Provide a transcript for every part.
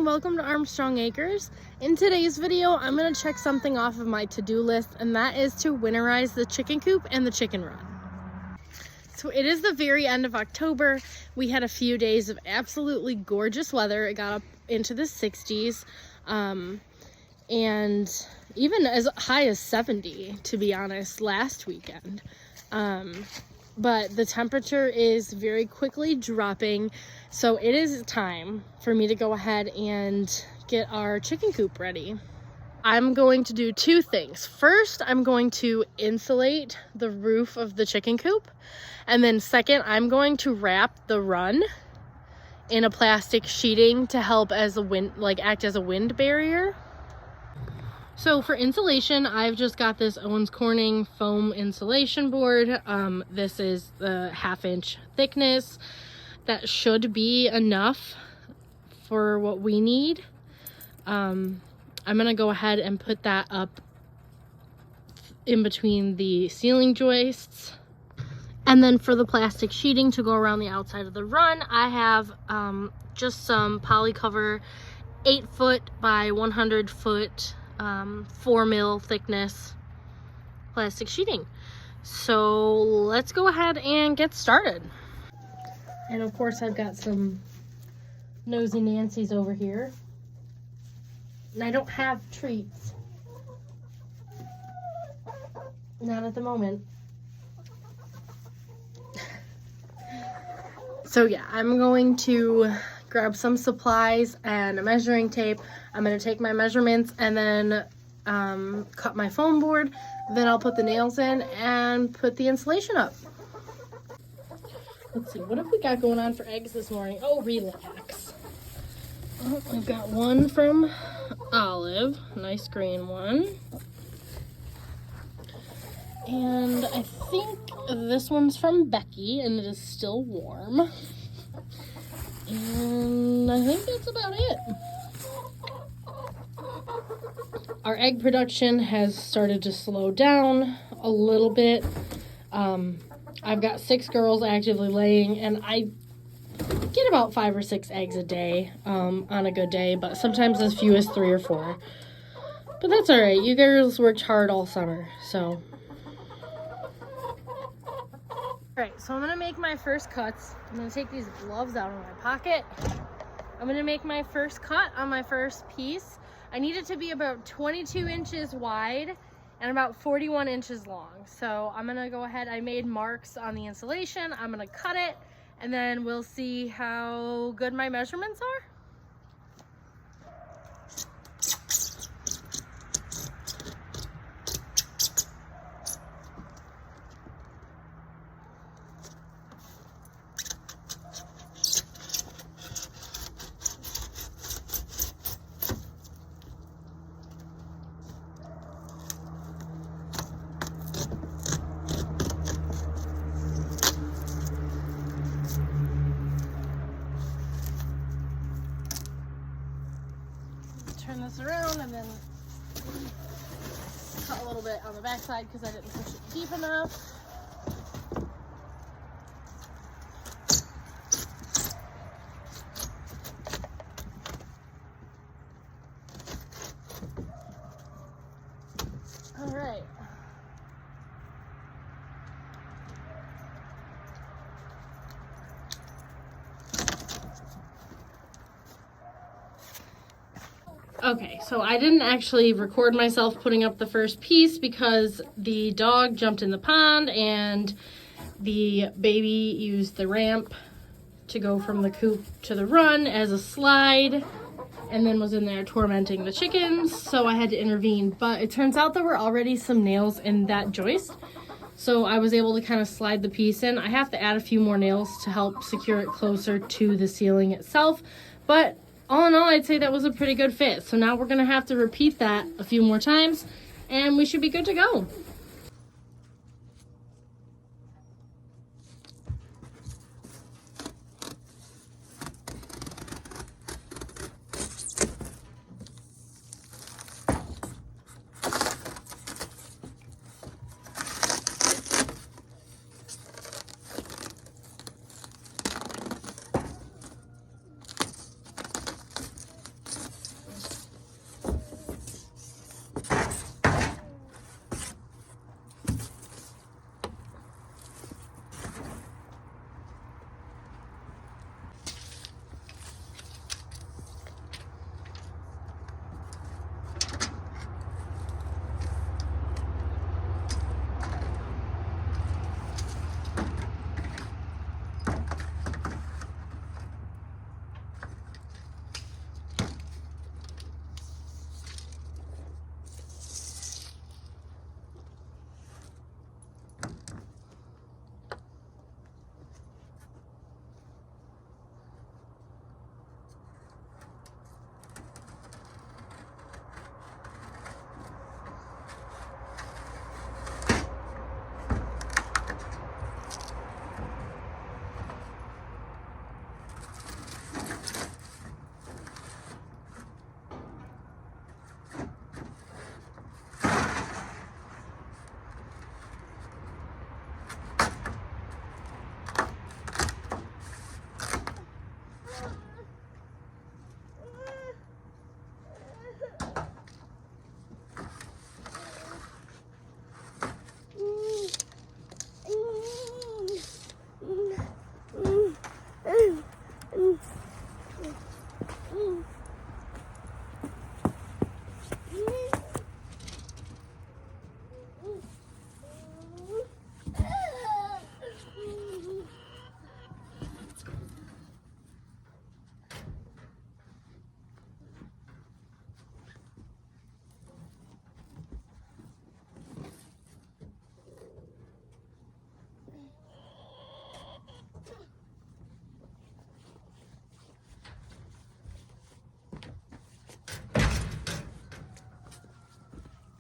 and welcome to Armstrong Acres. In today's video, I'm going to check something off of my to-do list, and that is to winterize the chicken coop and the chicken run. So it is the very end of October. We had a few days of absolutely gorgeous weather. It got up into the 60s and even as high as 70, to be honest, last weekend. But the temperature is very quickly dropping, so it is time for me to go ahead and get our chicken coop ready. I'm going to do two things. First, I'm going to insulate the roof of the chicken coop, and then second, I'm going to wrap the run in a plastic sheeting to help as a act as a wind barrier. So for insulation, I've just got this Owens Corning foam insulation board. This is the 1/2 inch thickness. That should be enough for what we need. I'm gonna go ahead and put that up in between the ceiling joists. And then for the plastic sheeting to go around the outside of the run, I have just some polycover 8-foot by 100-foot 4 mil thickness plastic sheeting. So let's go ahead and get started. And of course I've got some nosy Nancy's over here, and I don't have treats, not at the moment. So yeah, I'm going to grab some supplies and a measuring tape. I'm going to take my measurements and then cut my foam board. Then I'll put the nails in and put the insulation up. Let's see, what have we got going on for eggs this morning? Oh, relax. Oh, I've got one from Olive, nice green one. And I think this one's from Becky, and it is still warm. And I think that's about it. Our egg production has started to slow down a little bit. I've got 6 girls actively laying, and I get about 5 or 6 eggs a day on a good day, but sometimes as few as 3 or 4. But that's all right. You girls worked hard all summer, so. Alright, so I'm going to make my first cuts. I'm going to take these gloves out of my pocket. I'm going to make my first cut on my first piece. I need it to be about 22 inches wide and about 41 inches long. So I'm going to go ahead. I made marks on the insulation. I'm going to cut it, and then we'll see how good my measurements are. Turn this around and then cut a little bit on the back side because I didn't push it deep enough. All right. Okay, so I didn't actually record myself putting up the first piece because the dog jumped in the pond and the baby used the ramp to go from the coop to the run as a slide and then was in there tormenting the chickens, so I had to intervene. But it turns out there were already some nails in that joist, so I was able to kind of slide the piece in. I have to add a few more nails to help secure it closer to the ceiling itself, but all in all, I'd say that was a pretty good fit. So now we're going to have to repeat that a few more times, and we should be good to go.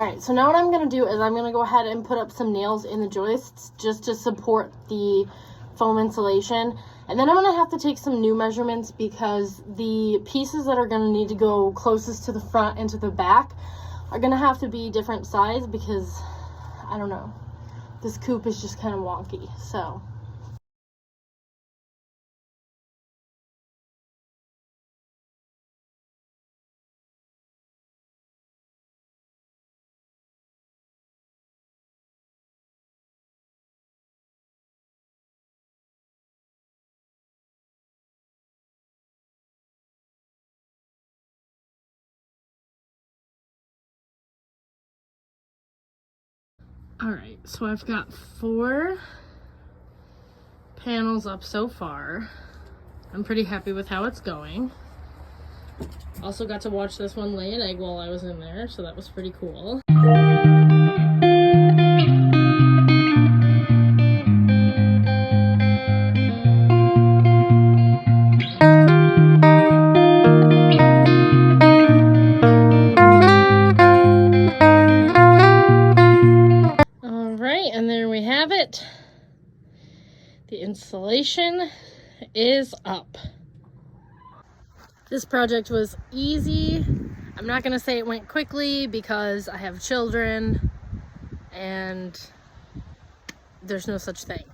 Alright, so now what I'm going to do is I'm going to go ahead and put up some nails in the joists just to support the foam insulation. And then I'm going to have to take some new measurements because the pieces that are going to need to go closest to the front and to the back are going to have to be different size because, I don't know, this coop is just kind of wonky, so... Alright, so I've got 4 panels up so far. I'm pretty happy with how it's going. Also got to watch this one lay an egg while I was in there, so that was pretty cool. And there we have it. The insulation is up. This project was easy. I'm not gonna say it went quickly because I have children and there's no such thing.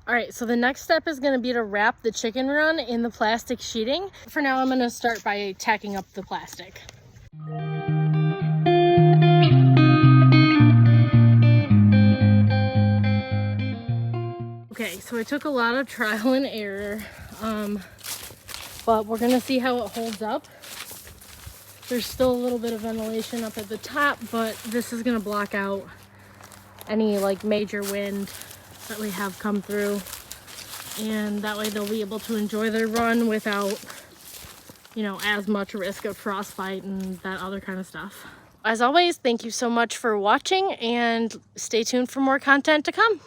Alright, so the next step is going to be to wrap the chicken run in the plastic sheeting. For now, I'm going to start by tacking up the plastic. Okay, so I took a lot of trial and error, but we're going to see how it holds up. There's still a little bit of ventilation up at the top, but this is going to block out any like major wind that we have come through, and that way they'll be able to enjoy their run without, you know, as much risk of frostbite and that other kind of stuff. As always, thank you so much for watching and stay tuned for more content to come.